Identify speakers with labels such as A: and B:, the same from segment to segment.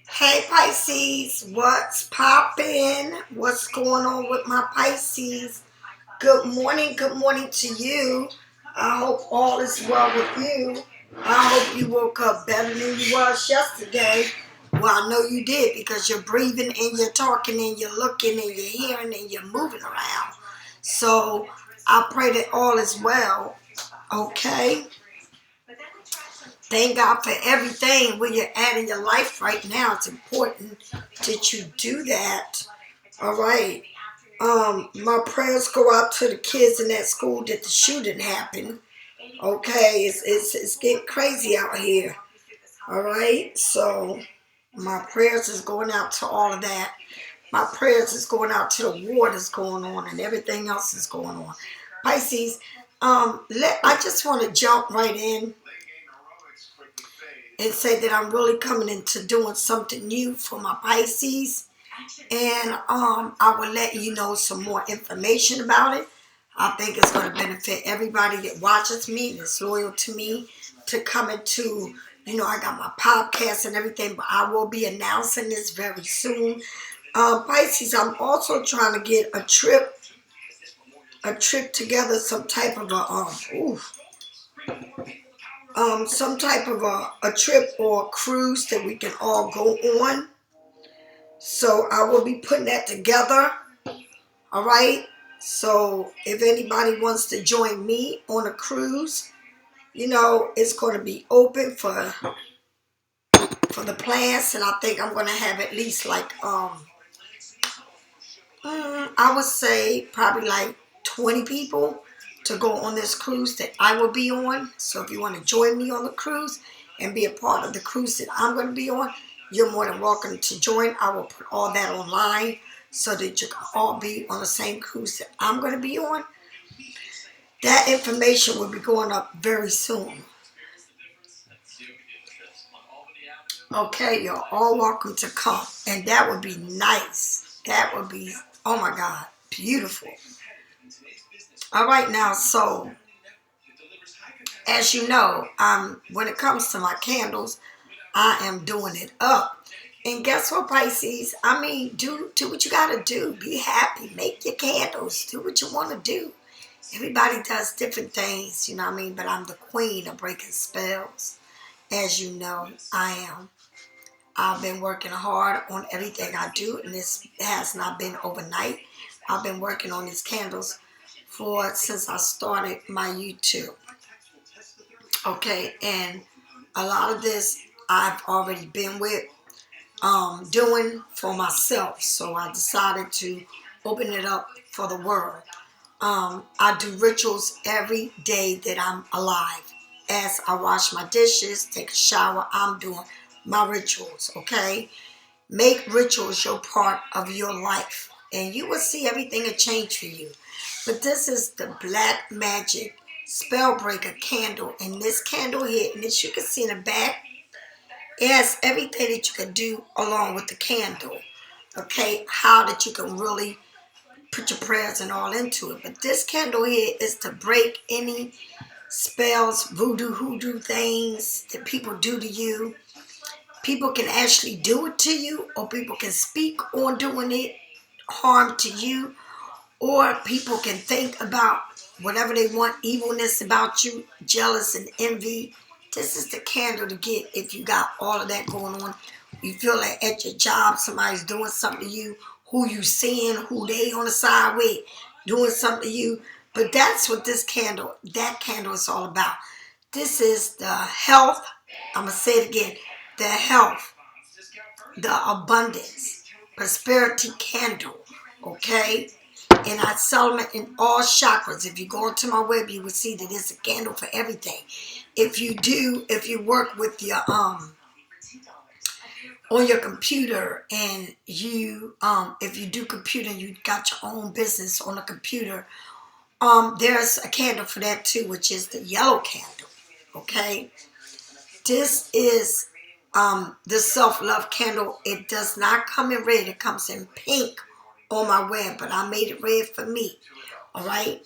A: Hey Pisces, what's poppin'? What's going on with my Pisces? Good morning to you. I hope all is well with you. I hope you woke up better than you was yesterday. Well, I know you did because you're breathing and you're talking and you're looking and you're hearing and you're moving around. So I pray that all is well. Okay? Thank God for everything where you're at in your life right now. It's important that you do that. All right. My prayers go out to the kids in that school that the shooting happened. Okay, it's getting crazy out here. All right, so my prayers is going out to all of that. My prayers is going out to the war that's going on and everything else is going on. Pisces, I just want to jump right in and say that I'm really coming into doing something new for my Pisces. And I will let you know some more information about it. I think it's going to benefit everybody that watches me, that's loyal to me, to come into, I got my podcast and everything, but I will be announcing this very soon. Pisces, I'm also trying to get a trip together, some type of some type of a trip or a cruise that we can all go on. So I will be putting that together. All right. So if anybody wants to join me on a cruise, it's going to be open for the plans, and I think I'm going to have at least like I would say probably like 20 people to go on this cruise that I will be on. So if you want to join me on the cruise and be a part of the cruise that I'm going to be on, you're more than welcome to join. I will put all that online so that you can all be on the same cruise that I'm going to be on. That information will be going up very soon. Okay, you're all welcome to come. And that would be nice. That would be, oh my God, beautiful. All right now, so as you know, when it comes to my candles, I am doing it up. And guess what, Pisces? I mean, do what you gotta do. Be happy. Make your candles. Do what you want to do. Everybody does different things, you know what I mean? But I'm the queen of breaking spells. As you know, I am. I've been working hard on everything I do, and this has not been overnight. I've been working on these candles since I started my you.To. Okay, and a lot of this I've already been with doing for myself, so I decided to open it up for the world. I do rituals every day that I'm alive. As I wash my dishes, take a shower, I'm doing my rituals, okay? Make rituals your part of your life, and you will see everything will change for you. But this is the Black Magic Spellbreaker candle, and this candle here, and as you can see in the back, it has everything that you can do along with the candle, okay? How that you can really put your prayers and all into it. But this candle here is to break any spells, voodoo, hoodoo things that people do to you. People can actually do it to you, or people can speak on doing it harm to you, or people can think about whatever they want, evilness about you, jealous and envy. This is the candle to get if you got all of that going on. You feel like at your job somebody's doing something to you, who you seeing, who they on the side with, doing something to you. But that's what that candle is all about. This is the health, I'm going to say it again, the health, the abundance, prosperity candle, okay? And I sell them in all chakras. If you go onto my web, you will see that it's a candle for everything. If you work with your on your computer, and if you do computer, you got your own business on the computer, there's a candle for that too, which is the yellow candle. Okay, this is the self-love candle. It does not come in red. It comes in pink on my web, but I made it red for me. All right,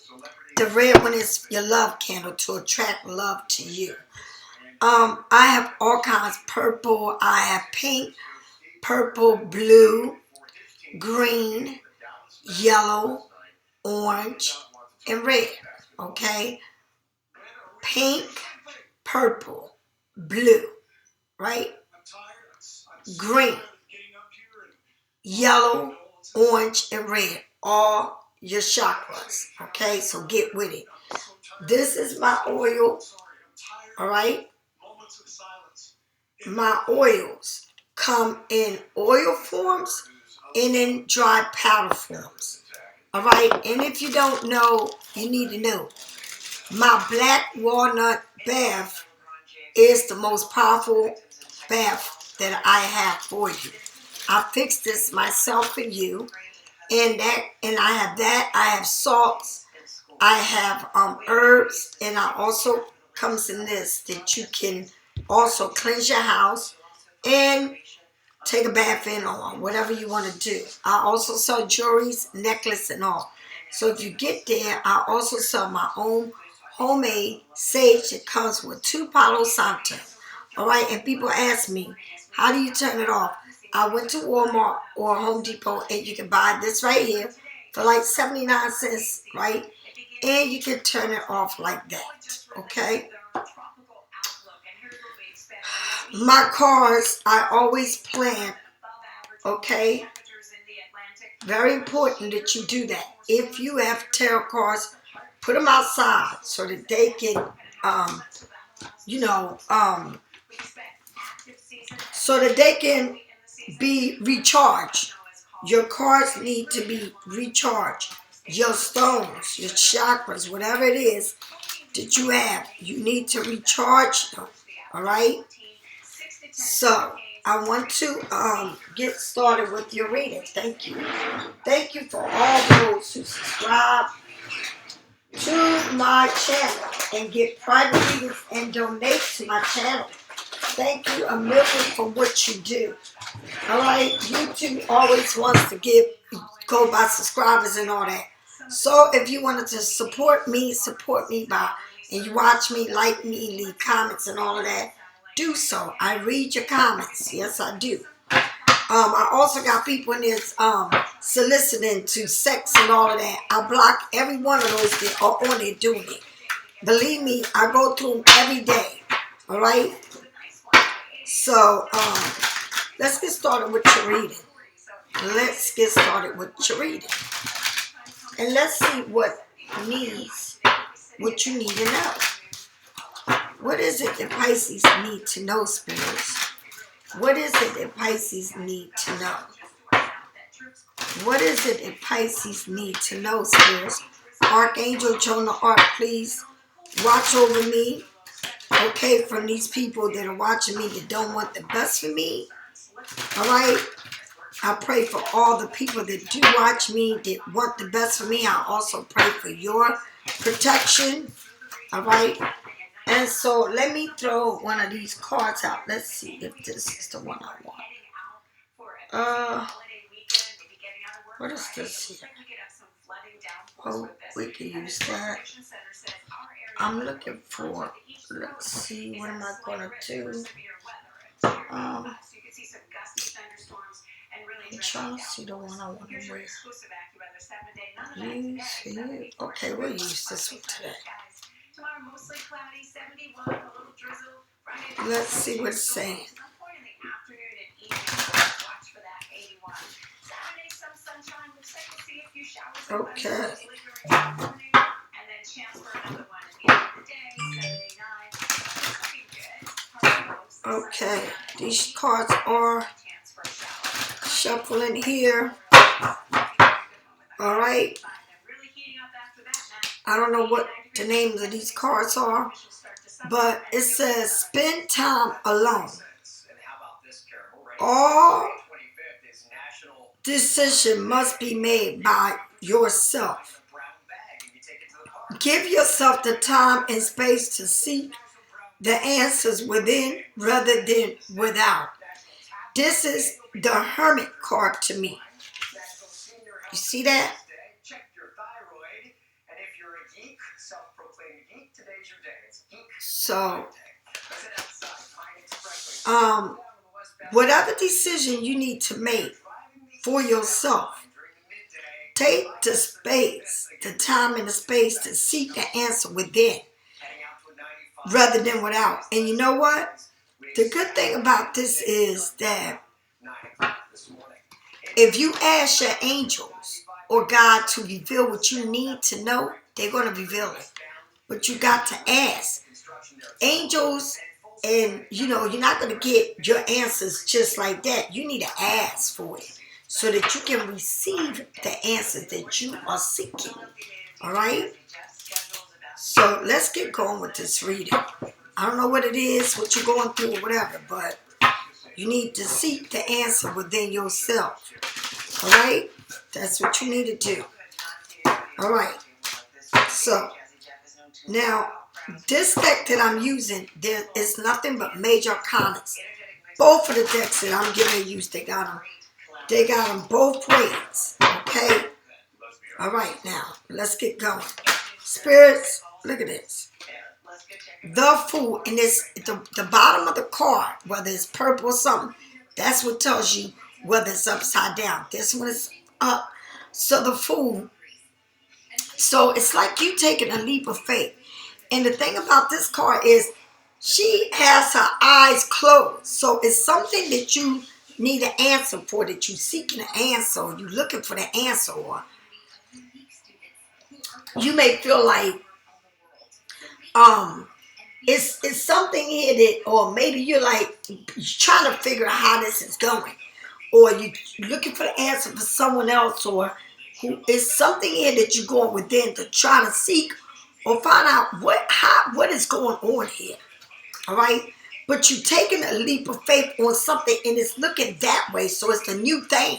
A: the red one is your love candle, to attract love to you. I have all kinds, purple, I have pink, purple, blue, green, yellow, orange, and red. Okay? Pink, purple, blue, right? Green, yellow, orange, and red. All your chakras. Okay? So get with it. This is my oil. All right? My oils come in oil forms and in dry powder forms. All right? And if you don't know, you need to know. My black walnut bath is the most powerful bath that I have for you. I fixed this myself for you. And I have that. I have salts. I have herbs. And I also comes in this that you can also cleanse your house and take a bath in on, whatever you want to do. I also sell jewelries, necklace, and all. So if you get there, I also sell my own homemade sage that comes with 2 Palo Santo. All right, and people ask me, how do you turn it off? I went to Walmart or Home Depot, and you can buy this right here for like 79 cents, right? And you can turn it off like that, okay? My cards, I always plan, okay? Very important that you do that. If you have tarot cards, put them outside so that they can, so that they can be recharged. Your cards need to be recharged. Your stones, your chakras, whatever it is that you have, you need to recharge them. All right? So, I want to get started with your reading. Thank you. Thank you for all those who subscribe to my channel and get private readings and donate to my channel. Thank you a million for what you do. All right, YouTube always wants to go by subscribers and all that. So if you wanted to support me by, and you watch me, like me, leave comments and all of that, do so. I read your comments. Yes, I do. I also got people in this soliciting to sex and all of that. I block every one of those that are on there doing it. Believe me, I go through them every day. All right? So, let's get started with your reading. Let's get started with your reading. And let's see what you need to know. What is it that Pisces need to know, spirits? What is it that Pisces need to know? What is it that Pisces need to know, spirits? Archangel Jonah Ark, please watch over me. Okay, from these people that are watching me that don't want the best for me. All right? I pray for all the people that do watch me, that want the best for me. I also pray for your protection. All right? And so let me throw one of these cards out. Let's see if this is the one I want. What is this here? Oh, we can use that. I'm looking for, let's see, what am I going to do? I'm trying to see the one I want to wear. Okay, we'll use this one today. Let's see what it's saying. Okay. Okay, these cards are shuffling here. All right. I don't know what the names of these cards are, but it says spend time alone. All decision must be made by yourself. Give yourself the time and space to seek the answers within rather than without. This is the Hermit card to me. You see that? So, whatever decision you need to make for yourself, take the space, the time and the space to seek the answer within rather than without. And you know what? The good thing about this is that if you ask your angels or God to reveal what you need to know, they're going to reveal it. But you got to ask. Angels, and you're not going to get your answers just like that. You need to ask for it so that you can receive the answers that you are seeking. All right? So let's get going with this reading. I don't know what it is, what you're going through or whatever, but you need to seek the answer within yourself. All right? That's what you need to do. All right. So, now, this deck that I'm using, there is nothing but major arcanas. Both of the decks that I'm getting to use, they got them both ways. Okay? All right, now, let's get going. Spirits, look at this. The Fool, and this the bottom of the card, whether it's purple or something, that's what tells you whether it's upside down. This one is up. So the Fool. So it's like you taking a leap of faith. And the thing about this card is she has her eyes closed. So it's something that you need an answer for, that you're seeking an answer, or you're looking for the answer, or you may feel like it's something here that, or maybe you're trying to figure out how this is going, or you're looking for the answer for someone else, or it's something here that you're going within to try to seek or find out what is going on here. All right, but you're taking a leap of faith on something, and it's looking that way. So it's a new thing,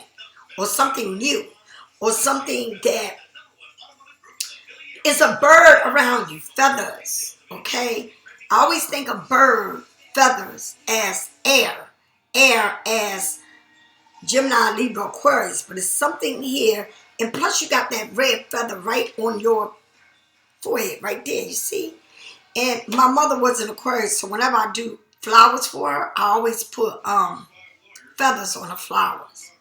A: or something new, or something that is a bird around you, feathers. Okay, I always think of bird feathers as air as Gemini, Libra, Aquarius, but it's something here. And plus you got that red feather right on your forehead, right there, you see? And my mother was an Aquarius, so whenever I do flowers for her, I always put feathers on the flowers.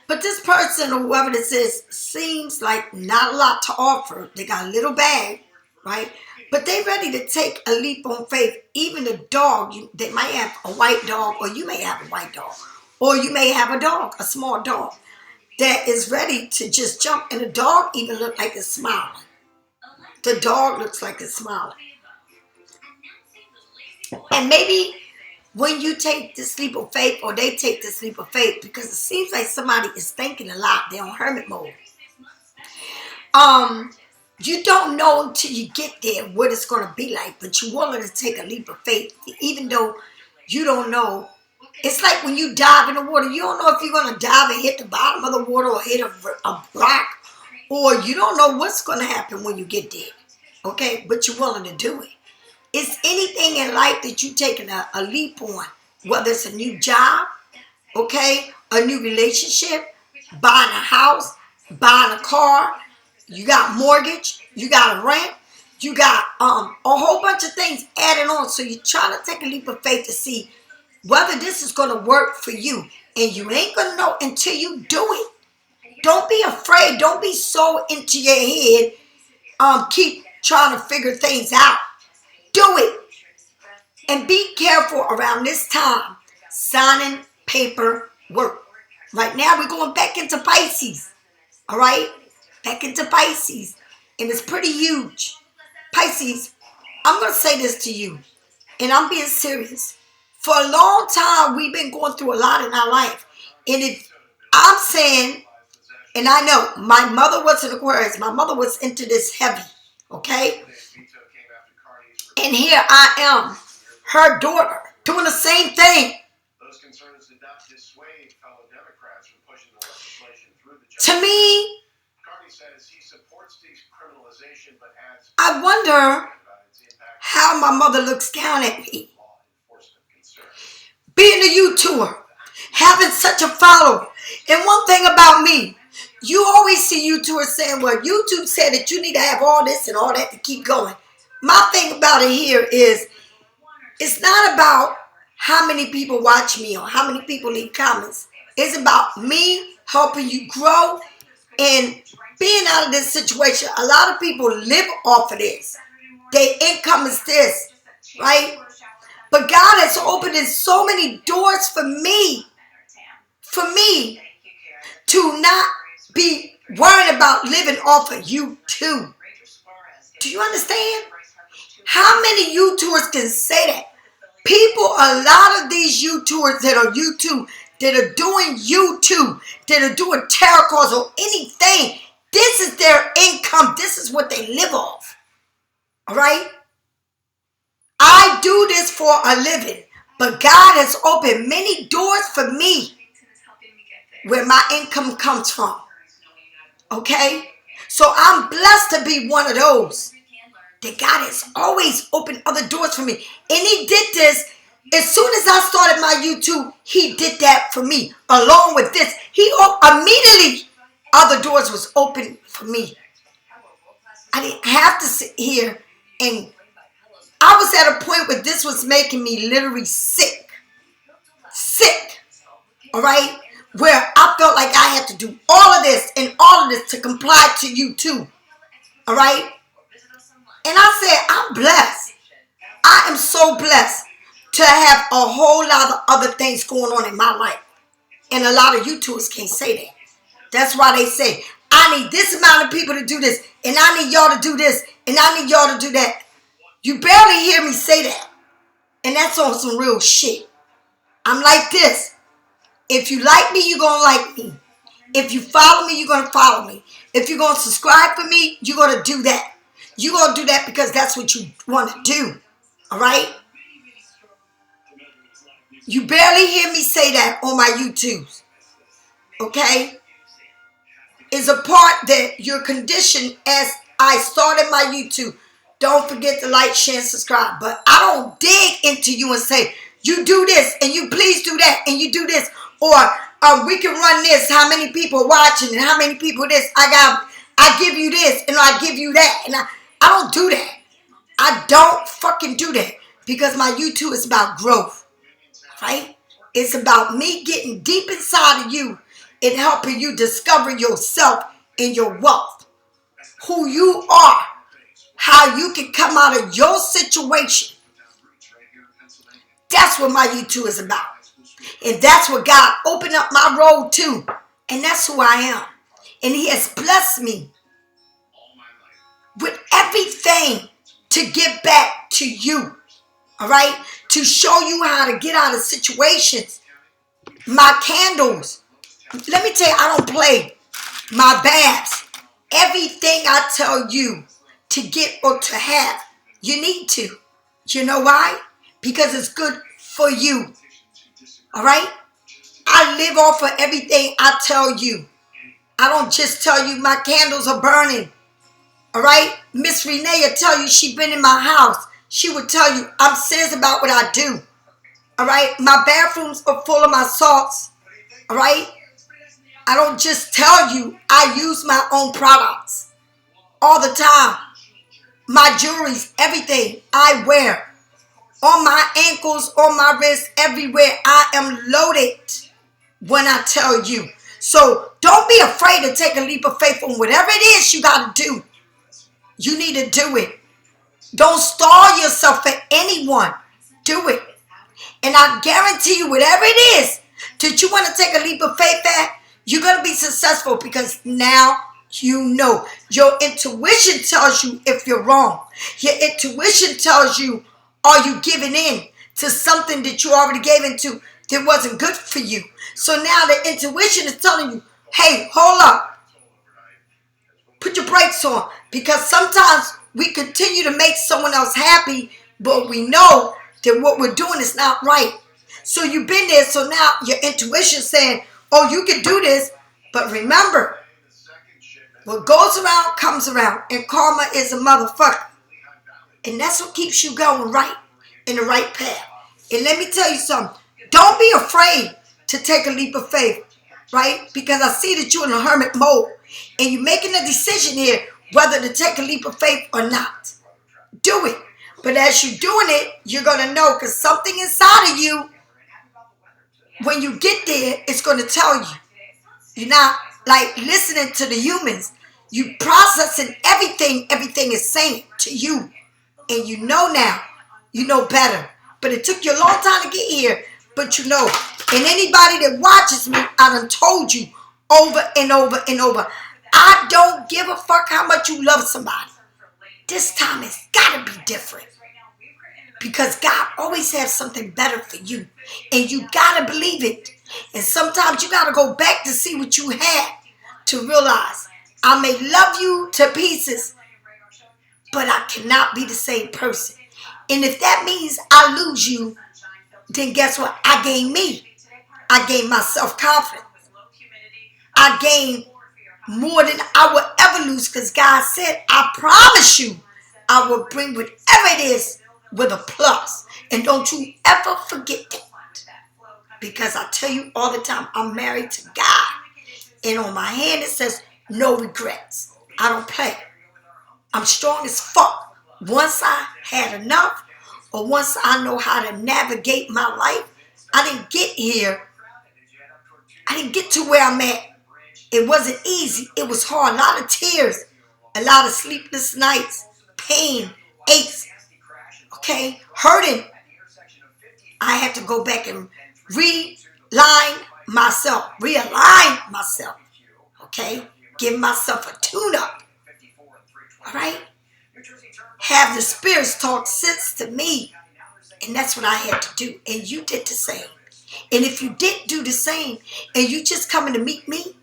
A: But this person, or whoever this is, seems like not a lot to offer. They got a little bag, right? But they ready to take a leap on faith. Even the dog, they might have a white dog, or you may have a white dog. Or you may have a dog, a small dog, that is ready to just jump. And the dog even looks like it's smiling. The dog looks like it's smiling. And maybe when you take this leap of faith, or they take this leap of faith, because it seems like somebody is thinking a lot. They're on hermit mode. You don't know until you get there what it's going to be like, but you're willing to take a leap of faith, even though you don't know. It's like when you dive in the water, you don't know if you're going to dive and hit the bottom of the water, or hit a rock, or you don't know what's going to happen when you get there. Okay, but you're willing to do it. It's anything in life that you're taking a leap on, whether it's a new job, okay, a new relationship, buying a house, buying a car, you got mortgage, you got a rent, you got a whole bunch of things added on. So you're trying to take a leap of faith to see whether this is going to work for you. And you ain't going to know until you do it. Don't be afraid. Don't be so into your head. Keep trying to figure things out. Do it. And be careful around this time signing paperwork. Right now we're going back into Pisces. All right? Back into Pisces. And it's pretty huge. Pisces, I'm going to say this to you. And I'm being serious. For a long time, we've been going through a lot in our life. And I'm saying, and I know, my mother was an Aquarius. My mother was into this heavy. Okay? And here I am, her daughter, doing the same thing. Those concerns did not dissuade fellow Democrats from pushing the legislation through the to me, says he supports decriminalization, but adds, I wonder how my mother looks down at me. Being a you.To, having such a follower. And one thing about me, you always see you.To saying, well, YouTube said that you need to have all this and all that to keep going. My thing about it here is, it's not about how many people watch me or how many people leave comments. It's about me helping you grow and being out of this situation. A lot of people live off of this. Their income is this, right? But God has opened so many doors for me to not be worried about living off of you.To. Do you understand? How many you.Toers can say that? People, a lot of these you.Toers that are you.To, that are doing you.To, that are doing tarot cards or anything, this is their income. This is what they live off. All right? I do this for a living, but God has opened many doors for me where my income comes from. Okay? So I'm blessed to be one of those. That God has always opened other doors for me. And he did this as soon as I started my you.To. He did that for me. Along with this, immediately other doors was open for me. I didn't have to sit here, and I was at a point where this was making me literally sick. Sick. All right? Where I felt like I had to do all of this and all of this to comply to you.To. All right? And I said, I'm blessed. I am so blessed to have a whole lot of other things going on in my life. And a lot of you.Toers can't say that. That's why they say, I need this amount of people to do this, and I need y'all to do this, and I need y'all to do that. You barely hear me say that. And that's on some real shit. I'm like this. If you like me, you're going to like me. If you follow me, you're going to follow me. If you're going to subscribe for me, you're going to do that. You're going to do that because that's what you want to do. All right? You barely hear me say that on my YouTubes. Okay? It's a part that you're conditioned as I started my YouTube. Don't forget to like, share, and subscribe. But I don't dig into you and say, you do this, and you please do that, and you do this. Or we can run this, how many people watching, and how many people this. I give you this, and I give you that. And I don't do that. I don't fucking do that. Because my YouTube is about growth. Right? It's about me getting deep inside of you and helping you discover yourself and your wealth. Who you are. How you can come out of your situation. That's what my YouTube is about. And that's what God opened up my road to. And that's who I am. And he has blessed me with everything to give back to you. All right? To show you how to get out of situations. My candles. Let me tell you, I don't play. My baths. Everything I tell you to get or to have, you need to. You know why? Because it's good for you. All right? I live off of everything I tell you. I don't just tell you my candles are burning. All right? Miss Renee will tell you she been in my house. She would tell you I'm serious about what I do. All right? My bathrooms are full of my salts. All right? I don't just tell you. I use my own products all the time. My jewelries, everything I wear. On my ankles, on my wrists, everywhere. I am loaded when I tell you. So don't be afraid to take a leap of faith on whatever it is you got to do. You need to do it. Don't stall yourself for anyone. Do it. And I guarantee you, whatever it is that you want to take a leap of faith at, you're going to be successful because now you know. Your intuition tells you if you're wrong. Your intuition tells you, are you giving in to something that you already gave into that wasn't good for you? So now the intuition is telling you, hey, hold up. Put your brakes on. Because sometimes we continue to make someone else happy, but we know that what we're doing is not right. So you've been there, so now your intuition saying, oh, you can do this. But remember, what goes around comes around, and karma is a motherfucker. And that's what keeps you going right, in the right path. And let me tell you something. Don't be afraid to take a leap of faith, right? Because I see that you're in a hermit mode, and you're making a decision here whether to take a leap of faith or not. Do it. But as you're doing it, you're going to know, because something inside of you, when you get there, it's going to tell you. You're not like listening to the humans. You processing everything is saying to you. And you know now. You know better. But it took you a long time to get here. But you know. And anybody that watches me, I done told you over and over and over. I don't give a fuck how much you love somebody. This time it's got to be different. Because God always has something better for you. And you got to believe it. And sometimes you got to go back to see what you had to realize I may love you to pieces, but I cannot be the same person. And if that means I lose you, then guess what? I gain me. I gain my self-confidence. I gain more than I will ever lose, because God said, I promise you, I will bring whatever it is with a plus. And don't you ever forget that. Because I tell you all the time, I'm married to God. And on my hand it says, no regrets. I don't play. I'm strong as fuck. Once I had enough, or once I know how to navigate my life, I didn't get here. I didn't get to where I'm at. It wasn't easy. It was hard. A lot of tears. A lot of sleepless nights. Pain. Aches. Okay? Hurting. I had to go back and realign myself. Okay? Give myself a tune-up. Alright? Have the spirits talk sense to me. And that's what I had to do. And you did the same. And if you didn't do the same, and you just coming to meet me,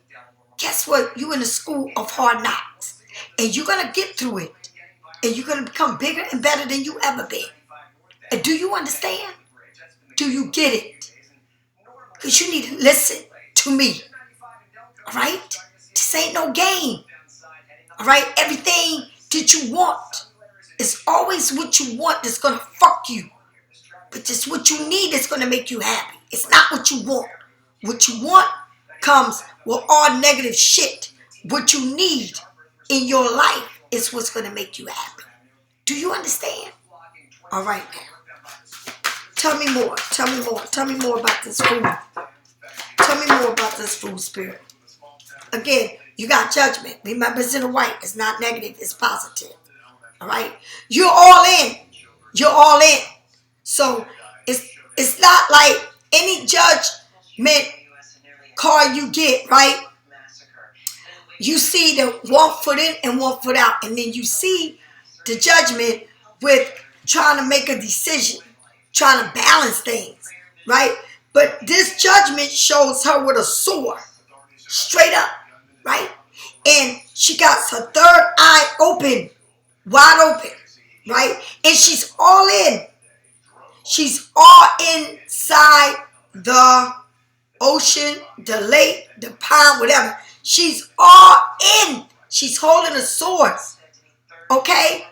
A: guess what? You in the school of hard knocks. And you're going to get through it. And you're going to become bigger and better than you ever been. And do you understand? Do you get it? Because you need to listen to me. Alright? This ain't no game. Alright? Everything that you want is always what you want that's going to fuck you. But just what you need is going to make you happy. It's not what you want. What you want comes with all negative shit. What you need in your life is what's going to make you happy. Do you understand? All right, now. Tell me more. Tell me more. Tell me more about this food. Tell me more about this food spirit. Again, you got judgment. Remember, it's in the white. It's not negative. It's positive. All right? You're all in. You're all in. So it's not like any judgment card you get, right? You see the 1 foot in and 1 foot out. And then you see the judgment with trying to make a decision, trying to balance things, right? But this judgment shows her with a sword, straight up, right? And she got her third eye open, wide open, right? And she's all in. She's all inside the ocean, the lake, the pond, whatever. She's all in. She's holding a sword. Okay?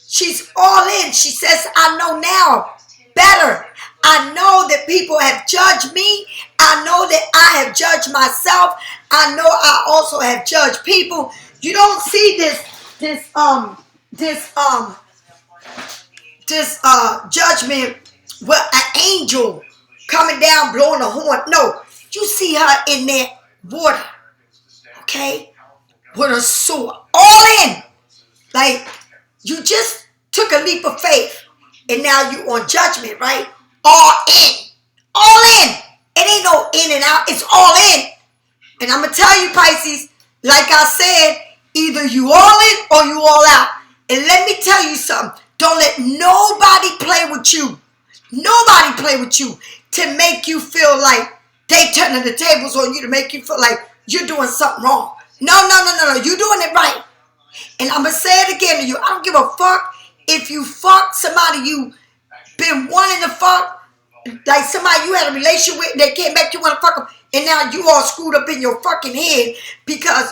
A: She's all in. She says, I know now better. I know that people have judged me. I know that I have judged myself. I know I also have judged people. You don't see this judgment with an angel coming down blowing a horn. No, you see her in that water, okay, with a sword, all in. Like, you just took a leap of faith, and now you on judgment, right? All in. All in. It ain't no in and out. It's all in. And I'm going to tell you, Pisces, like I said, either you all in or you all out. And let me tell you something. Don't let nobody play with you. Nobody play with you to make you feel like they turning the tables on you, to make you feel like you're doing something wrong. No. You're doing it right. And I'm going to say it again to you. I don't give a fuck if you fuck somebody you been wanting to fuck. Like somebody you had a relationship with, they came back, you want to fuck them, and now you all screwed up in your fucking head because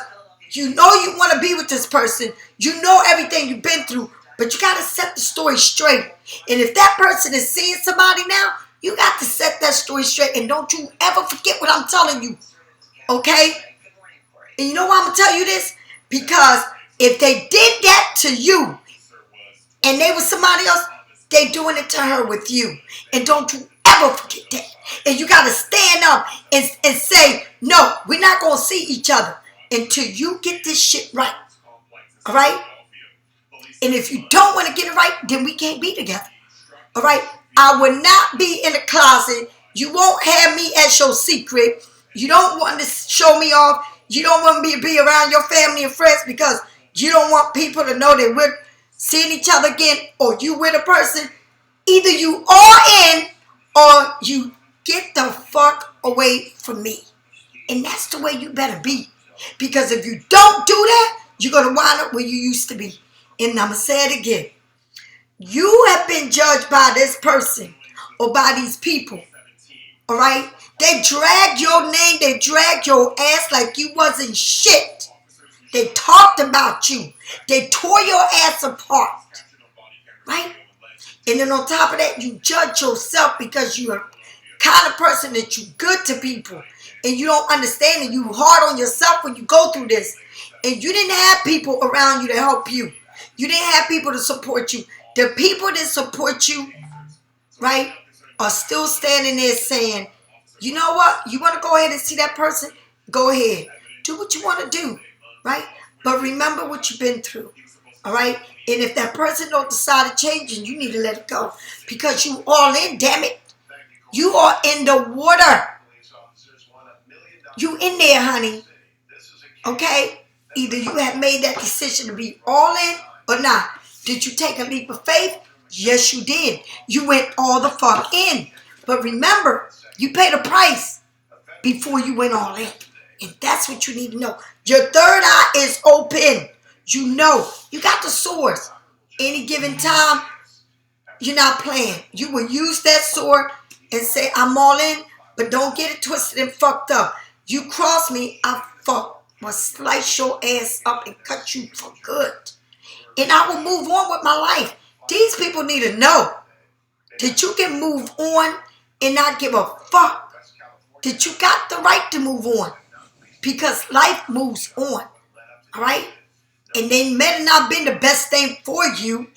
A: you know you want to be with this person. You know everything you've been through, but you got to set the story straight. And if that person is seeing somebody now, you got to set that story straight. And don't you ever forget what I'm telling you. Okay? And you know why I'm going to tell you this? Because if they did that to you and they were somebody else, They doing it to her with you. And don't you ever forget that. And you got to stand up and say, no, we're not going to see each other until you get this shit right. All right? And if you don't want to get it right, then we can't be together. All right? I will not be in the closet. You won't have me as your secret. You don't want to show me off. You don't want me to be around your family and friends because you don't want people to know that we're seeing each other again or you with a person. Either you are in or you get the fuck away from me. And that's the way you better be. Because if you don't do that, you're going to wind up where you used to be. And I'm going to say it again. You have been judged by this person or by these people. All right? They dragged your name. They dragged your ass like you wasn't shit. They talked about you. They tore your ass apart. Right? And then on top of that, you judge yourself because you're a kind of person that you're good to people. And you don't understand it. You hard on yourself when you go through this. And you didn't have people around you to help you. You didn't have people to support you. The people that support you, right, are still standing there saying, you know what? You want to go ahead and see that person? Go ahead. Do what you want to do, right? But remember what you've been through, all right? And if that person don't decide to change, you need to let it go. Because you all in, damn it. You are in the water. You in there, honey. Okay? Either you have made that decision to be all in or not. Did you take a leap of faith? Yes, you did. You went all the fuck in. But remember, you paid a price before you went all in. And that's what you need to know. Your third eye is open. You know. You got the source. Any given time, you're not playing. You will use that sword and say, I'm all in, but don't get it twisted and fucked up. You cross me, I will slice your ass up and cut you for good. And I will move on with my life. These people need to know that you can move on and not give a fuck. That you got the right to move on. Because life moves on. All right? And they may have not been the best thing for you.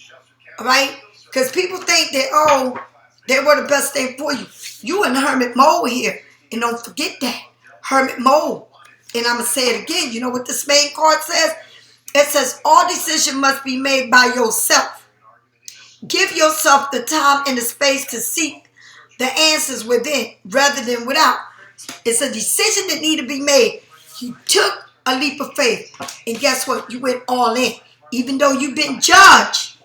A: All right? Because people think that, oh, they were the best thing for you. You in hermit mode here. And don't forget that. Hermit mode. And I'm going to say it again. You know what this main card says? It says, all decisions must be made by yourself. Give yourself the time and the space to seek the answers within rather than without. It's a decision that needs to be made. You took a leap of faith. And guess what? You went all in. Even though you've been judged.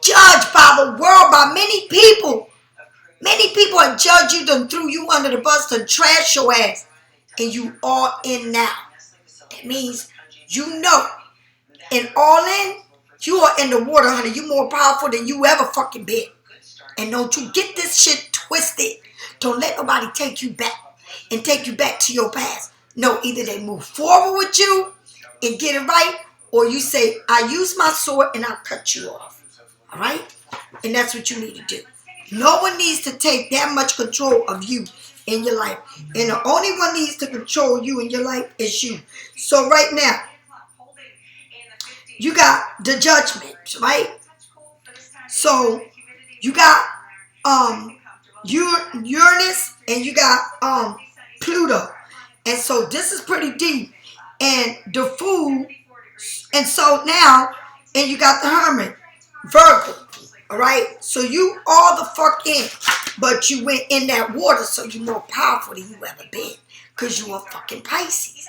A: Judged by the world, by many people. Many people have judged you, done threw you under the bus, done trash your ass. And you all in now. That means you know. And all in, you are in the water, honey. You more powerful than you ever fucking been. And don't you get this shit twisted. Don't let nobody take you back and take you back to your past. No, either they move forward with you and get it right, or you say, I use my sword and I'll cut you off. All right? And that's what you need to do. No one needs to take that much control of you in your life. And the only one needs to control you in your life is you. So right now, you got the judgment, right? So you got Uranus and you got Pluto. And so this is pretty deep. And the Fool, and so now, and you got the Hermit, Virgo. All right, so you all the fuck in, but you went in that water, so you're more powerful than you ever been, because you are fucking Pisces.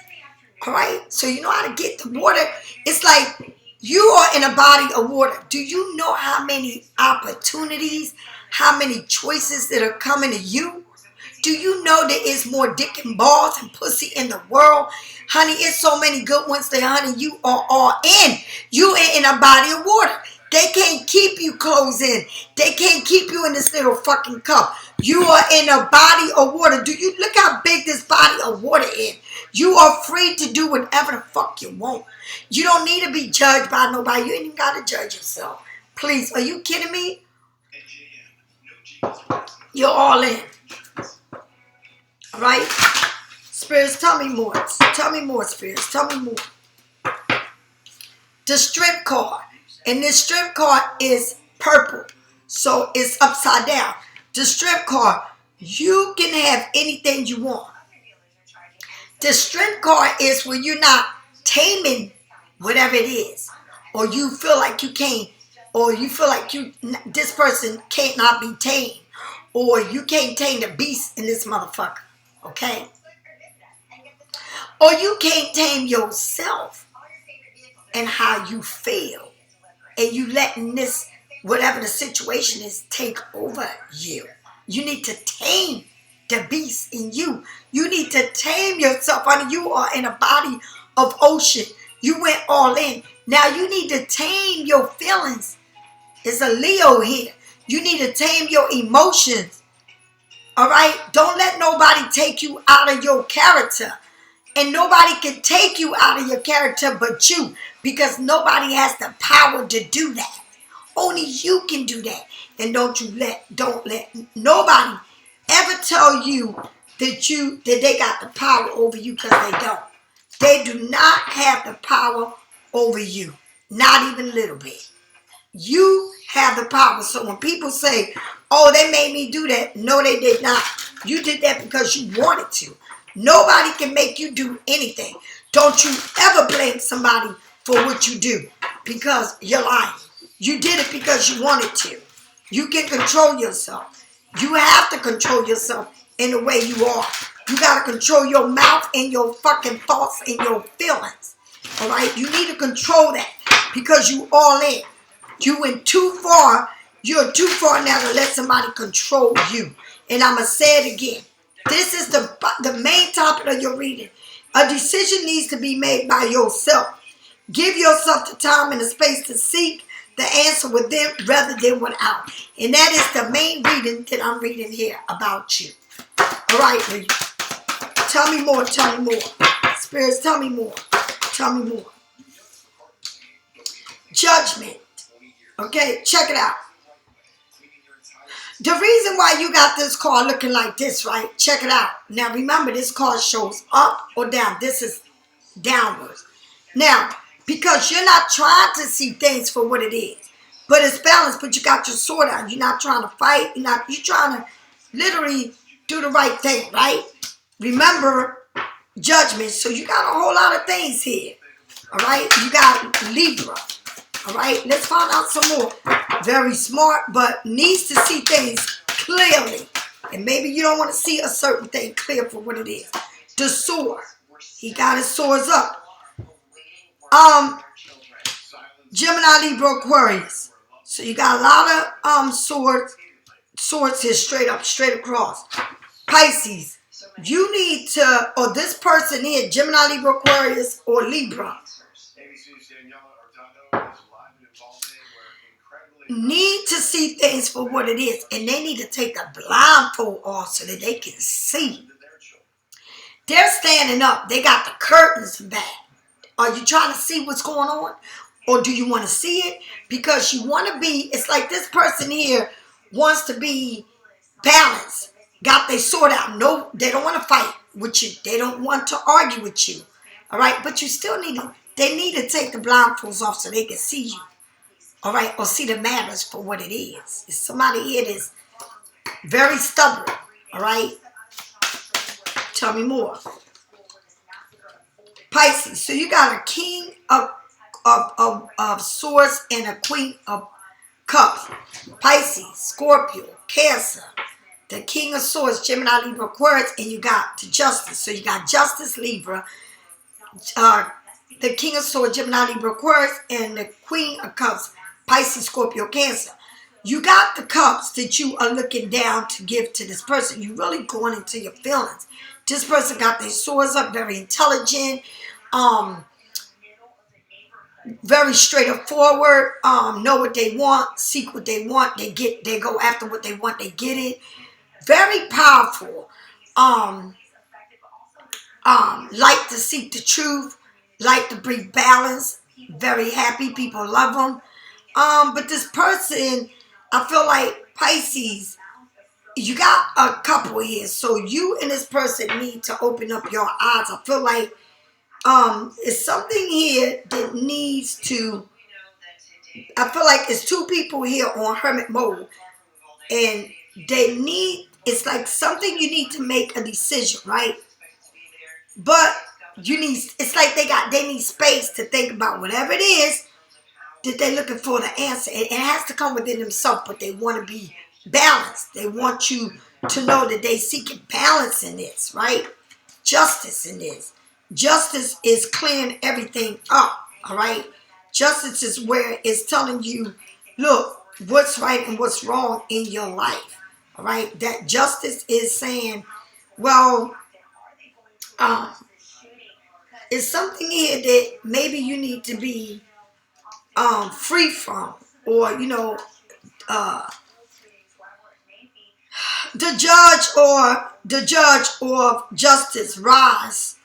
A: All right, so you know how to get the water. It's like you are in a body of water. Do you know how many opportunities, how many choices that are coming to you? Do you know there is more dick and balls and pussy in the world? Honey, it's so many good ones there, honey. You are all in. You are in a body of water. They can't keep you closed in. They can't keep you in this little fucking cup. You are in a body of water. Do you look how big this body of water is? You are free to do whatever the fuck you want. You don't need to be judged by nobody. You ain't even got to judge yourself. Please, are you kidding me? You're all in. All right? Spirits, tell me more. Tell me more, spirits. Tell me more. The Strength card. And this Strength card is purple. So it's upside down. The strength card, you can have anything you want. The strength card is when you're not taming whatever it is, or you feel like you can't, or you feel like this person can't not be tamed, or you can't tame the beast in this motherfucker, okay? Or you can't tame yourself and how you feel, and you letting this, whatever the situation is, take over you. You need to tame the beast in you. You need to tame yourself. Honey, you are in a body of ocean. You went all in. Now you need to tame your feelings. It's a Leo here. You need to tame your emotions. All right? Don't let nobody take you out of your character. And nobody can take you out of your character but you, because nobody has the power to do that. Only you can do that. And don't let nobody ever tell you that they got the power over you, because they don't. They do not have the power over you. Not even a little bit. You have the power. So when people say, oh, they made me do that. No, they did not. You did that because you wanted to. Nobody can make you do anything. Don't you ever blame somebody for what you do, because you're lying. You did it because you wanted to. You can control yourself. You have to control yourself in the way you are. You got to control your mouth and your fucking thoughts and your feelings. All right? You need to control that, because you all in. You went too far. You're too far now to let somebody control you. And I'm going to say it again. This is the main topic of your reading. A decision needs to be made by yourself. Give yourself the time and the space to seek the answer within rather than without. And that is the main reading that I'm reading here about you. All right, tell me more, tell me more. Spirits, tell me more. Tell me more. Judgment. Okay, check it out. The reason why you got this card looking like this, right? Check it out. Now, remember, this card shows up or down. This is downwards. Now, because you're not trying to see things for what it is, but it's balanced, but you got your sword out. You're not trying to fight. You're trying to literally do the right thing, right? Remember, judgment. So you got a whole lot of things here. All right? You got Libra. All right? Let's find out some more. Very smart, but needs to see things clearly. And maybe you don't want to see a certain thing clear for what it is. The sword. He got his swords up. Gemini, Libra, Aquarius. So you got a lot of swords here, straight up, straight across. Pisces. You need to, or this person here, Gemini, Libra, Aquarius, or Libra, need to see things for what it is. And they need to take the blindfold off so that they can see. They're standing up. They got the curtains back. Are you trying to see what's going on? Or do you want to see it? Because you want to be, it's like this person here wants to be balanced. Got their sword out. No, they don't want to fight with you. They don't want to argue with you. All right? But you still they need to take the blindfolds off so they can see you. All right? Or see the matters for what it is. It's somebody here that's very stubborn. All right? Tell me more. Pisces. So you got a king of swords and a queen of cups. Pisces, Scorpio, Cancer. The king of swords, Gemini, Libra, Aquarius, and you got the justice. So you got justice, Libra, the king of swords, Gemini, Libra, Aquarius, and the queen of cups, Pisces, Scorpio, Cancer. You got the cups that you are looking down to give to this person. You're really going into your feelings. This person got their swords up, very intelligent, very straightforward, know what they want, seek what they want, they go after what they want, they get it. Very powerful. Like to seek the truth, like to bring balance, very happy, people love them. But this person, I feel like Pisces, you got a couple here, so you and this person need to open up your eyes. I feel like it's something here that needs to I feel like it's two people here on hermit mode, and they need, it's like something you need to make a decision, right? But you need, it's like they need space to think about whatever it is that they're looking for the answer. It has to come within themselves, but they want to be balanced. They want you to know that they seeking balance in this, right? Justice in this. Justice is clearing everything up, all right? Justice is where it's telling you, look, what's right and what's wrong in your life, all right? That justice is saying, well, it's something here that maybe you need to be free from, or the judge or justice rise.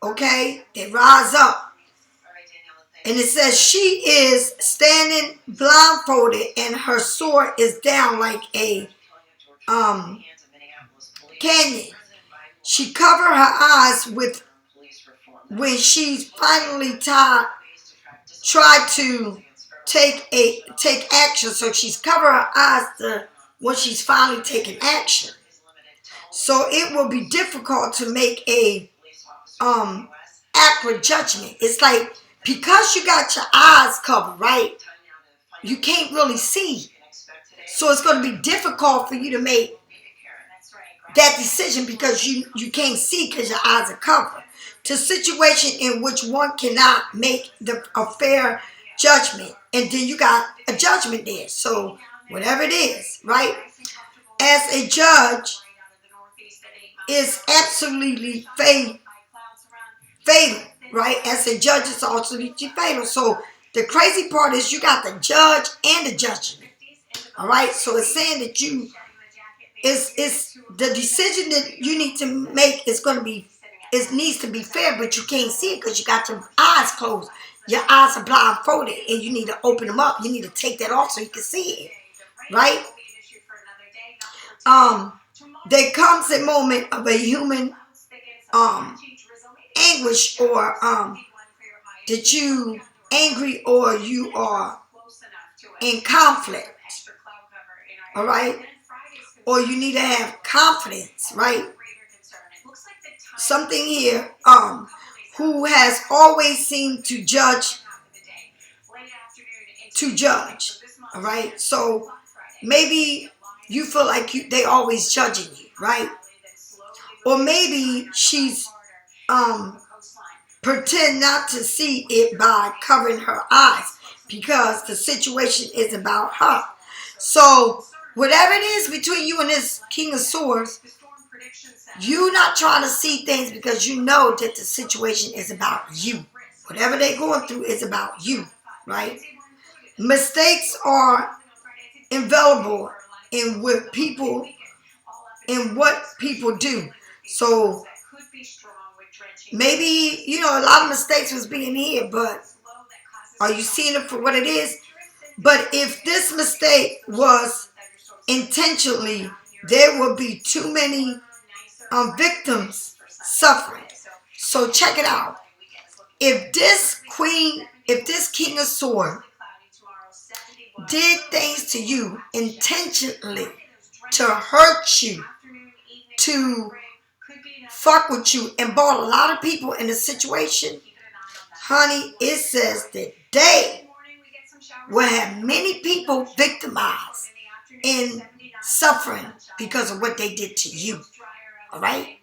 A: Okay, they rise up, and it says she is standing blindfolded, and her sword is down like a canyon. She covered her eyes with when she finally tried to take action. So she's covered her eyes when she's finally taking action. So it will be difficult to make a accurate judgment. It's like, because you got your eyes covered, right? You can't really see. So it's going to be difficult for you to make that decision because you can't see because your eyes are covered. To a situation in which one cannot make a fair judgment. And then you got a judgment there. So whatever it is, right? As a judge is absolutely fatal, right? As a judge is absolutely fatal. So the crazy part is you got the judge and the judgment. All right? So it's saying that it's the decision that you need to make is going to be, it needs to be fair, but you can't see it because you got your eyes closed. Your eyes are blindfolded, and you need to open them up. You need to take that off so you can see it, right? There comes a moment of a human anguish, or that you angry or you are in conflict, all right? Or you need to have confidence, right? Something here, who has always seemed to judge, all right? So maybe you feel like they always judging you, right? Or maybe she's pretend not to see it by covering her eyes because the situation is about her. So whatever it is between you and this King of Swords, you're not trying to see things because you know that the situation is about you. Whatever they're going through is about you, right? Mistakes are invaluable in what people do. So maybe, a lot of mistakes was being here, but are you seeing it for what it is? But if this mistake was intentionally, there will be too many victims suffering. So check it out. If this King of Swords did things to you intentionally to hurt you, to fuck with you, and brought a lot of people in a situation, honey, it says that they will have many people victimized and suffering because of what they did to you. All right?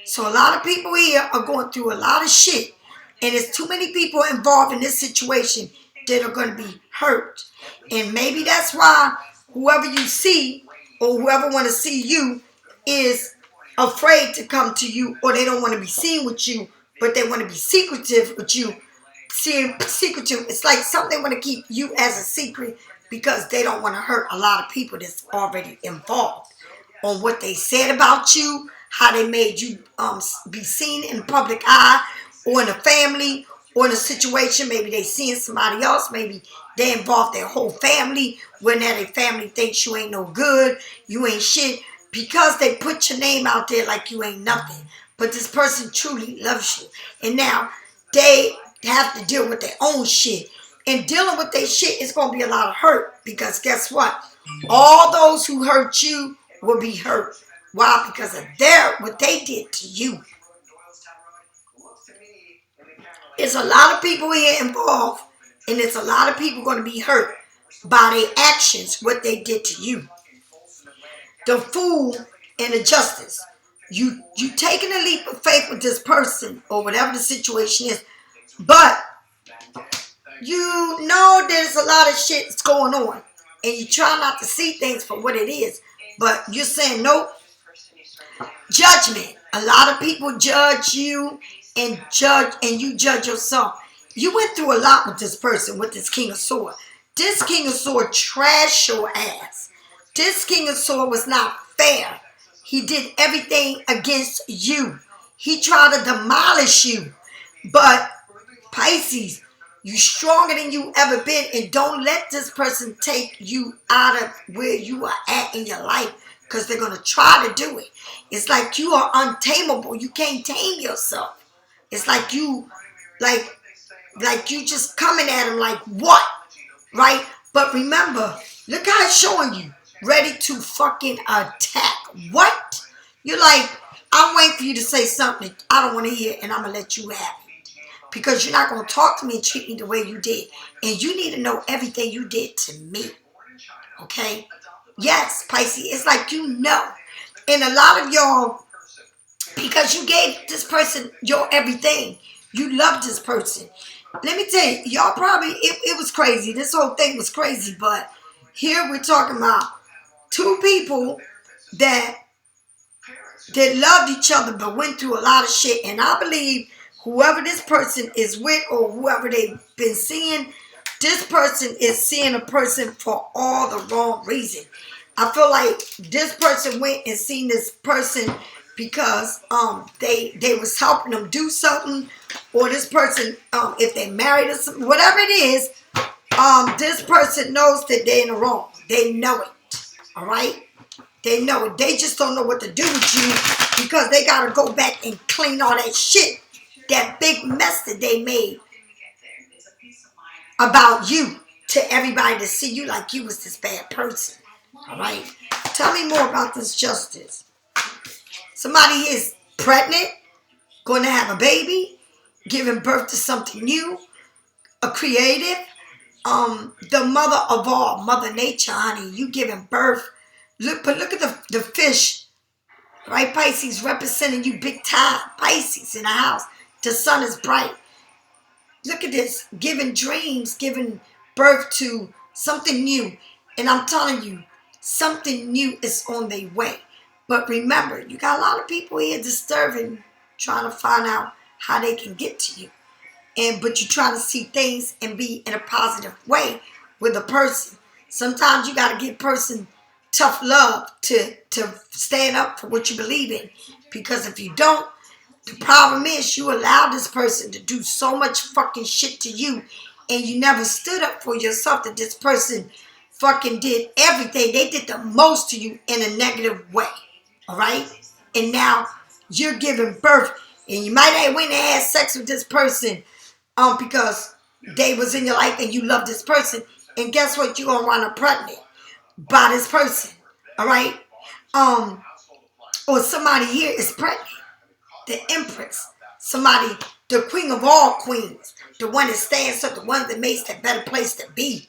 A: So a lot of people here are going through a lot of shit, and there's too many people involved in this situation that are going to be hurt. And maybe that's why whoever you see or whoever want to see you is afraid to come to you, or they don't want to be seen with you, but they want to be secretive with you. Secretive, it's like something they want to keep you as a secret because they don't want to hurt a lot of people that's already involved on what they said about you, how they made you be seen in the public eye, or in a family, or in a situation. Maybe they seeing somebody else. Maybe they involve their whole family. When that their family thinks you ain't no good, you ain't shit, because they put your name out there like you ain't nothing. But this person truly loves you, and now they have to deal with their own shit. in dealing with their shit, it's going to be a lot of hurt. Because guess what? All those who hurt you will be hurt. Why? Because of what they did to you. There's a lot of people here involved, and there's a lot of people going to be hurt by their actions, what they did to you. The fool and the justice. You taking a leap of faith with this person or whatever the situation is, but you know there's a lot of shit that's going on, and you try not to see things for what it is, but you're saying nope. Judgment. A lot of people judge you and you judge yourself. You went through a lot with this person, with this King of Swords. This King of Swords trashed your ass. This King of Swords was not fair. He did everything against you. He tried to demolish you. But Pisces, you stronger than you ever been, and don't let this person take you out of where you are at in your life, because they're going to try to do it. It's like you are untamable. You can't tame yourself. It's like you just coming at them like what? Right? But remember, look how it's showing you. Ready to fucking attack. What? You're like, I'm waiting for you to say something I don't want to hear, and I'm going to let you have it. Because you're not going to talk to me and treat me the way you did. And you need to know everything you did to me. Okay? Yes, Pisces. It's like you know. And a lot of y'all, because you gave this person your everything. You loved this person. Let me tell you, y'all probably, it was crazy. This whole thing was crazy. But here we're talking about two people that loved each other but went through a lot of shit. And I believe whoever this person is with or whoever they've been seeing, this person is seeing a person for all the wrong reason. I feel like this person went and seen this person because they was helping them do something, or this person, if they married or something, whatever it is, this person knows that they're in the wrong. They know it. All right? They know it. They just don't know what to do with you because they got to go back and clean all that shit, that big mess that they made about you to everybody to see you like you was this bad person. All right? Tell me more about this justice. Somebody is pregnant, going to have a baby, giving birth to something new, a creative. The mother of all, Mother Nature, honey, you giving birth. Look at the fish, right? Pisces representing you big time. Pisces in the house. The sun is bright. Look at this, giving dreams, giving birth to something new. And I'm telling you, something new is on their way. But remember, you got a lot of people here disturbing, trying to find out how they can get to you. But you're trying to see things and be in a positive way with a person. Sometimes you got to give a person tough love to stand up for what you believe in. Because if you don't, the problem is you allow this person to do so much fucking shit to you, and you never stood up for yourself, that this person fucking did everything. They did the most to you in a negative way. All right? And now you're giving birth, and you might have went and had sex with this person because they was in your life and you love this person. And guess what? You're going to run up pregnant by this person. All right? Or somebody here is pregnant. The Empress. Somebody, the Queen of all queens. The one that stands up, the one that makes the better place to be.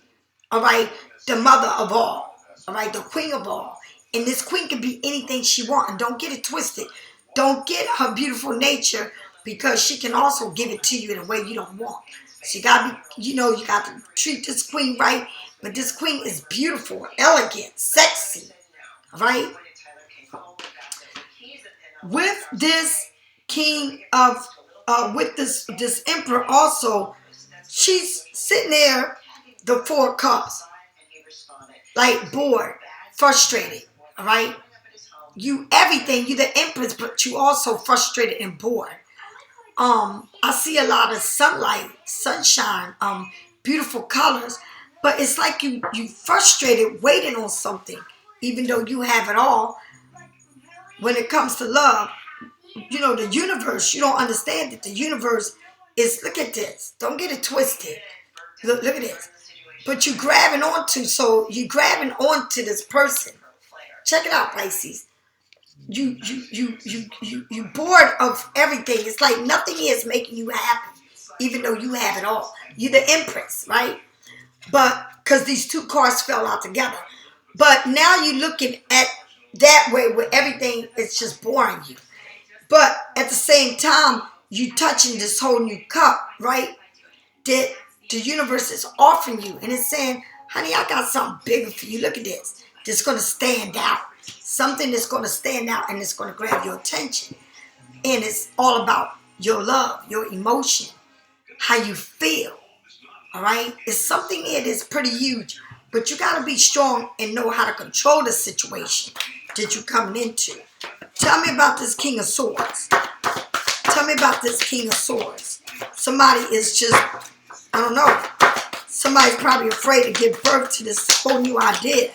A: All right? The mother of all. All right? The Queen of all. And this queen can be anything she wants. And don't get it twisted. Don't get her beautiful nature, because she can also give it to you in a way you don't want. So you got to be, you got to treat this queen right. But this queen is beautiful, elegant, sexy. All right? With this king of, with this emperor also, she's sitting there, the Four Cups, like bored, frustrated. All right? You everything, you the empress, but you also frustrated and bored. I see a lot of sunlight, sunshine, beautiful colors, but it's like you frustrated waiting on something, even though you have it all. When it comes to love, the universe, you don't understand that the universe is, look at this, don't get it twisted. Look at this. But you grabbing onto, so you grabbing onto this person. Check it out, Pisces. You bored of everything. It's like nothing is making you happy, even though you have it all. You're the Empress, right? But because these two cards fell out together. But now you're looking at that way where everything is just boring you. But at the same time, you touching this whole new cup, right? That the universe is offering you. And it's saying, honey, I got something bigger for you. Look at this. That's going to stand out. Something that's going to stand out and it's going to grab your attention. And it's all about your love, your emotion, how you feel. All right? It's something here that's pretty huge. But you got to be strong and know how to control the situation that you're coming into. Tell me about this King of Swords. Tell me about this King of Swords. Somebody is just, I don't know. Somebody's probably afraid to give birth to this whole new idea.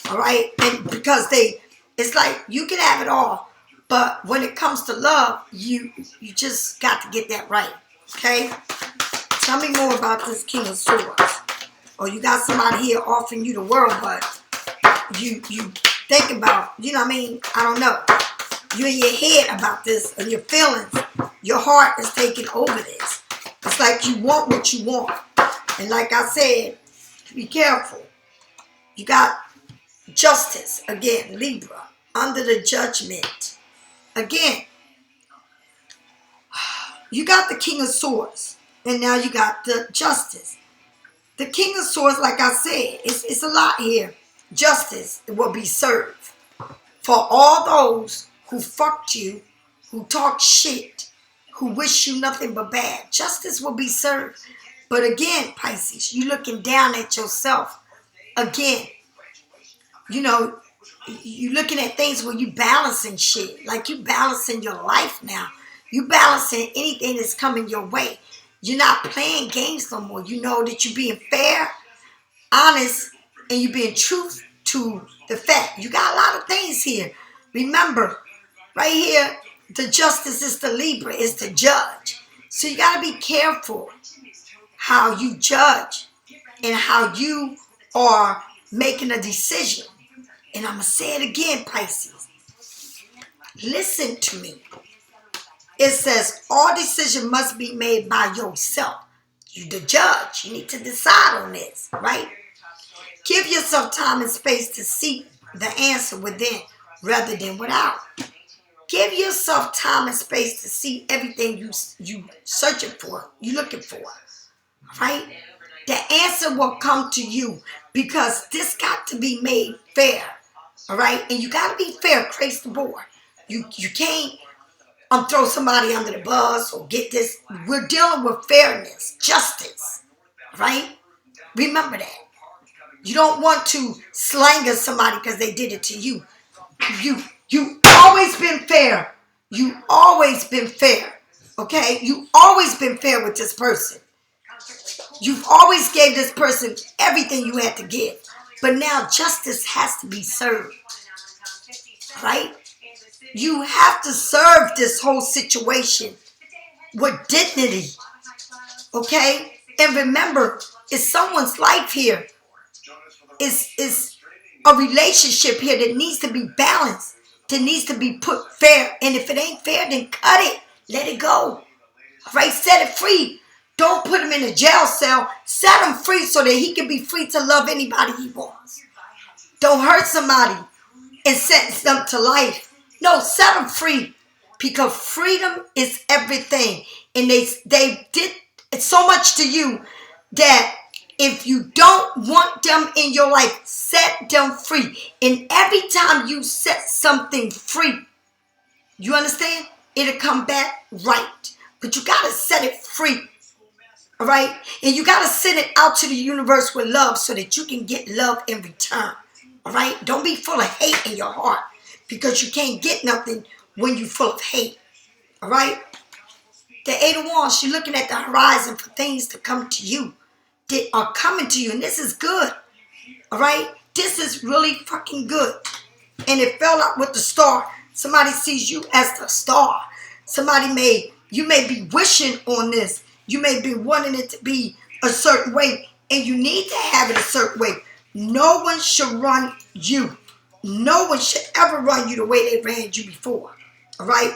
A: All right? And because it's like you can have it all. But when it comes to love, you just got to get that right. Okay? Tell me more about this King of Swords. Or you got somebody here offering you the world, but you think about, you know what I mean? I don't know. You're in your head about this and your feelings. Your heart is taking over this. It's like you want what you want. And like I said, be careful. You got justice, again, Libra, under the judgment. Again, you got the King of Swords. And now you got the Justice. The King of Swords, like I said, it's a lot here. Justice will be served for all those who fucked you, who talk shit, who wish you nothing but bad. Justice will be served. But again, Pisces, you looking down at yourself. Again, you know, you looking at things where you balancing shit. Like you balancing your life now. You balancing anything that's coming your way. You're not playing games no more. You know that you're being fair, honest, and you're being true to the fact. You got a lot of things here. Remember, right here, the Justice is the Libra, is the judge. So you got to be careful how you judge and how you are making a decision. And I'm going to say it again, Pisces. Listen to me. It says all decision must be made by yourself. You the judge. You need to decide on this, right? Give yourself time and space to seek the answer within rather than without. Give yourself time and space to see everything you searching for, you looking for, right? The answer will come to you because this got to be made fair, all right? And you got to be fair across the board. You can't throw somebody under the bus or get this. We're dealing with fairness, justice, right? Remember that. You don't want to slander somebody because they did it to you. You always been fair. You always been fair, okay? You always been fair with this person. You've always gave this person everything you had to give. But now justice has to be served, right? You have to serve this whole situation with dignity, okay? And remember, it's someone's life here. It's a relationship here that needs to be balanced, that needs to be put fair. And if it ain't fair, then cut it. Let it go. All right? Set it free. Don't put him in a jail cell. Set him free so that he can be free to love anybody he wants. Don't hurt somebody and sentence them to life. No, set them free because freedom is everything. And they did so much to you that if you don't want them in your life, set them free. And every time you set something free, you understand? It'll come back right. But you got to set it free. All right? And you got to send it out to the universe with love so that you can get love in return. All right? Don't be full of hate in your heart. Because you can't get nothing when you're full of hate. All right? The Eight of Wands, you're looking at the horizon for things to come to you. That are coming to you. And this is good. All right? This is really fucking good. And it fell out with the star. Somebody sees you as the star. You may be wishing on this. You may be wanting it to be a certain way, and you need to have it a certain way. No one should run you. No one should ever run you the way they ran you before. All right?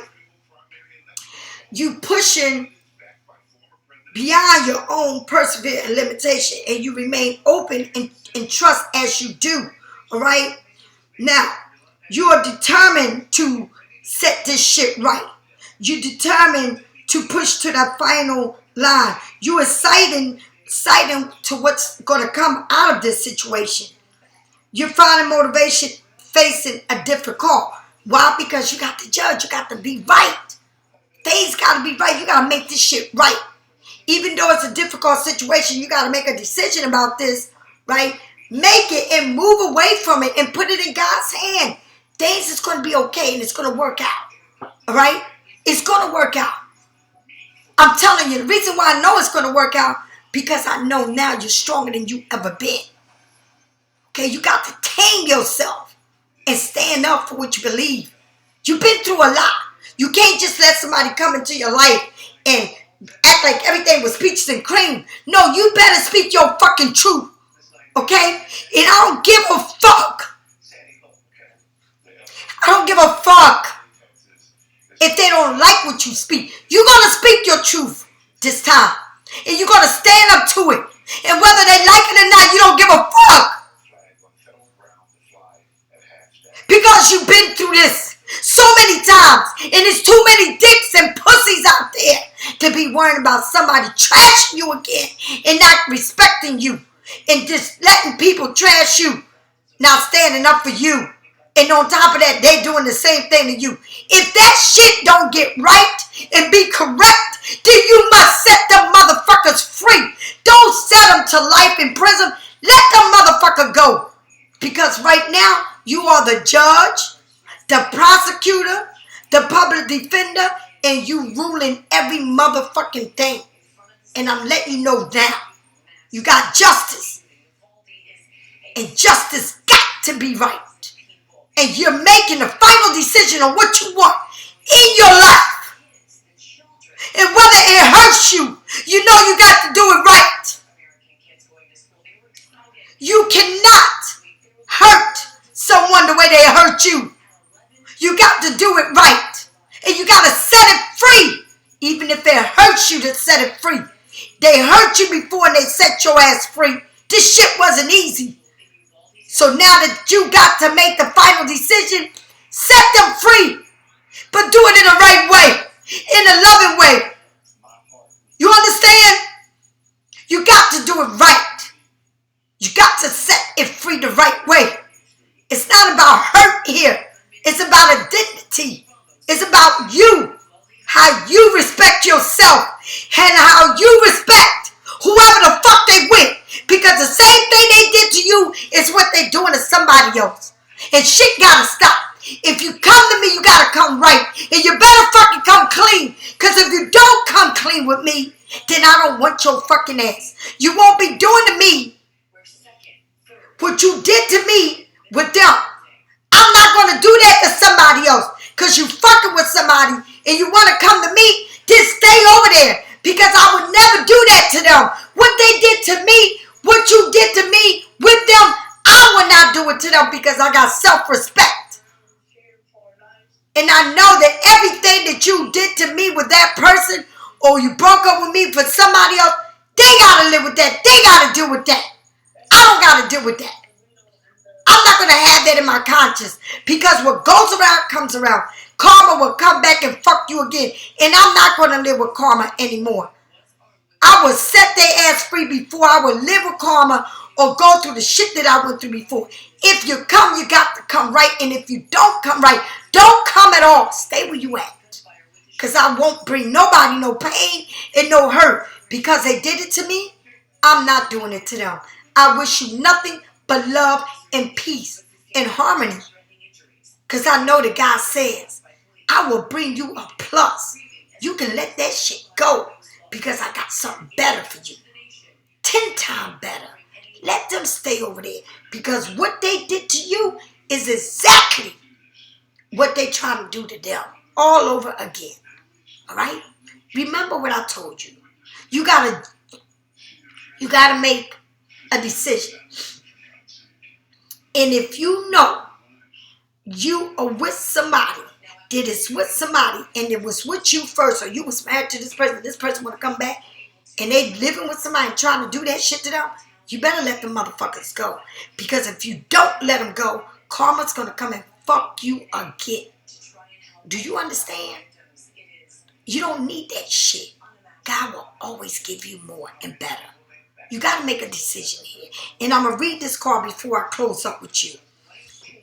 A: You pushing beyond your own perseverance and limitation, and you remain open and trust as you do. All right? Now, you are determined to set this shit right. You're determined to push to that final line. You are citing to what's going to come out of this situation. You're finding motivation facing a difficult. Why? Because you got to judge. You got to be right. Things got to be right. You got to make this shit right. Even though it's a difficult situation, you got to make a decision about this, right? Make it and move away from it and put it in God's hand. Things is going to be okay and it's going to work out. All right? It's going to work out. I'm telling you, the reason why I know it's going to work out, because I know now you're stronger than you ever been. Okay? You got to tame yourself and stand up for what you believe. You've been through a lot. You can't just let somebody come into your life and act like everything was peaches and cream. No, you better speak your fucking truth. Okay? And I don't give a fuck. I don't give a fuck if they don't like what you speak. You're going to speak your truth this time. And you're going to stand up to it. And whether they like it or not, you don't give a fuck. Because you've been through this so many times. And there's too many dicks and pussies out there to be worrying about somebody trashing you again and not respecting you. And just letting people trash you. Not standing up for you. And on top of that, they doing the same thing to you. If that shit don't get right and be correct, then you must set them motherfuckers free. Don't set them to life in prison. Let them motherfucker go. Because right now, you are the judge, the prosecutor, the public defender, and you ruling every motherfucking thing. And I'm letting you know now. You got justice. And justice got to be right. And you're making the final decision on what you want in your life. And whether it hurts you, you know you got to do it right. You cannot hurt someone the way they hurt you. You got to do it right. And you got to set it free. Even if it hurts you to set it free. They hurt you before and they set your ass free. This shit wasn't easy. So now that you got to make the final decision, set them free. But do it in the right way. In a loving way. You understand? You got to do it right. You got to set it free the right way. It's not about hurt here. It's about a dignity. It's about you. How you respect yourself. And how you respect whoever the fuck they with. Because the same thing they did to you is what they doing to somebody else. And shit gotta stop. If you come to me, you gotta come right. And you better fucking come clean. Because if you don't come clean with me, then I don't want your fucking ass. You won't be doing to me what you did to me with them. I'm not going to do that to somebody else. Because you fucking with somebody and you want to come to me, then stay over there. Because I would never do that to them. What they did to me, what you did to me with them, I would not do it to them because I got self-respect. And I know that everything that you did to me with that person, or you broke up with me for somebody else, they got to live with that. They got to deal with that. I don't got to deal with that. I'm not going to have that in my conscience. Because what goes around comes around. Karma will come back and fuck you again. And I'm not going to live with karma anymore. I will set their ass free before I will live with karma or go through the shit that I went through before. If you come, you got to come right. And if you don't come right, don't come at all. Stay where you at. Because I won't bring nobody no pain and no hurt. Because they did it to me, I'm not doing it to them. I wish you nothing but love and peace and harmony. Because I know that God says, I will bring you a plus. You can let that shit go. Because I got something better for you. 10 times better. Let them stay over there. Because what they did to you is exactly what they trying to do to them. All over again. Alright? Remember what I told you. You got to You got to make a decision. And if you know you are with somebody, that is with somebody, and it was with you first, or you was married to this person want to come back, and they living with somebody and trying to do that shit to them, you better let them motherfuckers go. Because if you don't let them go, karma's going to come and fuck you again. Do you understand? You don't need that shit. God will always give you more and better. You got to make a decision here. And I'm going to read this card before I close up with you.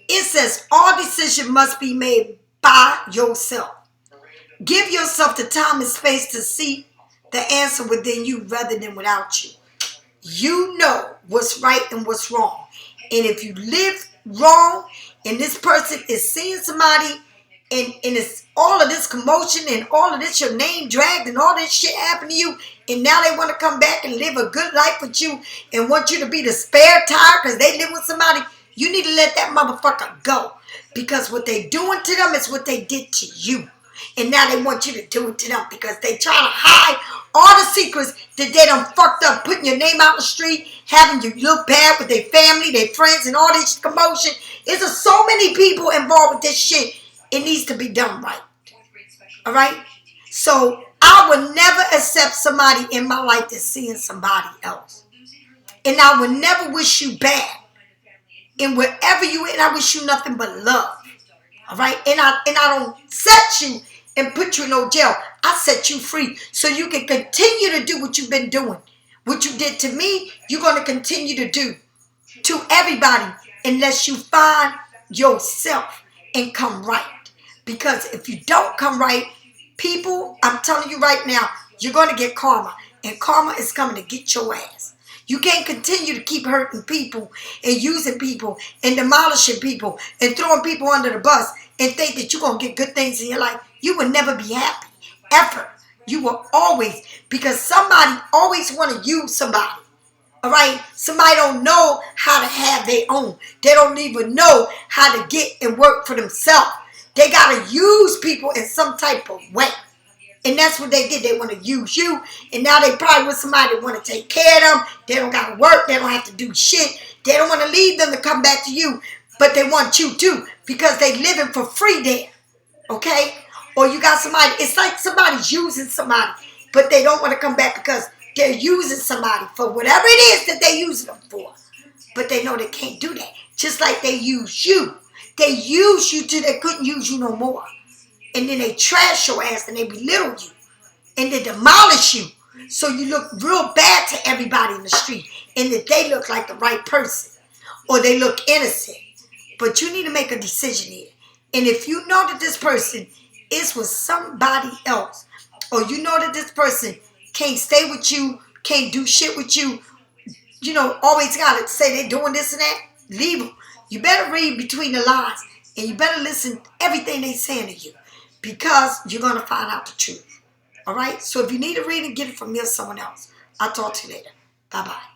A: It says, all decisions must be made by yourself. Give yourself the time and space to see the answer within you rather than without you. You know what's right and what's wrong. And if you live wrong and this person is seeing somebody and it's all of this commotion and all of this, your name dragged and all this shit happened to you, and now they want to come back and live a good life with you and want you to be the spare tire because they live with somebody, you need to let that motherfucker go. Because what they doing to them is what they did to you. And now they want you to do it to them because they trying to hide all the secrets that they done fucked up, putting your name out in the street, having you look bad with their family, their friends, and all this commotion. There's so many people involved with this shit. It needs to be done right. All right? So I would never accept somebody in my life that's seeing somebody else. And I would never wish you bad. And wherever you in, I wish you nothing but love. All right? And I don't set you and put you in no jail. I set you free so you can continue to do what you've been doing. What you did to me, you're going to continue to do to everybody unless you find yourself and come right. Because if you don't come right, people, I'm telling you right now, you're going to get karma. And karma is coming to get your ass. You can't continue to keep hurting people and using people and demolishing people and throwing people under the bus and think that you're going to get good things in your life. You will never be happy, ever. You will always, because somebody always want to use somebody. All right? Somebody don't know how to have their own. They don't even know how to get and work for themselves. They got to use people in some type of way. And that's what they did. They want to use you. And now they probably with somebody that want to take care of them. They don't got to work. They don't have to do shit. They don't want to leave them to come back to you. But they want you too. Because they living for free there. Okay? Or you got somebody. It's like somebody's using somebody. But they don't want to come back because they're using somebody for whatever it is that they're using them for. But they know they can't do that. Just like they use you. They use you till they couldn't use you no more. And then they trash your ass and they belittle you. And they demolish you. So you look real bad to everybody in the street. And that they look like the right person. Or they look innocent. But you need to make a decision here. And if you know that this person is with somebody else. Or you know that this person can't stay with you. Can't do shit with you. You know, always got to say they're doing this and that. Leave them. You better read between the lines. And you better listen to everything they're saying to you. Because you're going to find out the truth. All right? So if you need a reading, get it from me or someone else. I'll talk to you later. Bye-bye.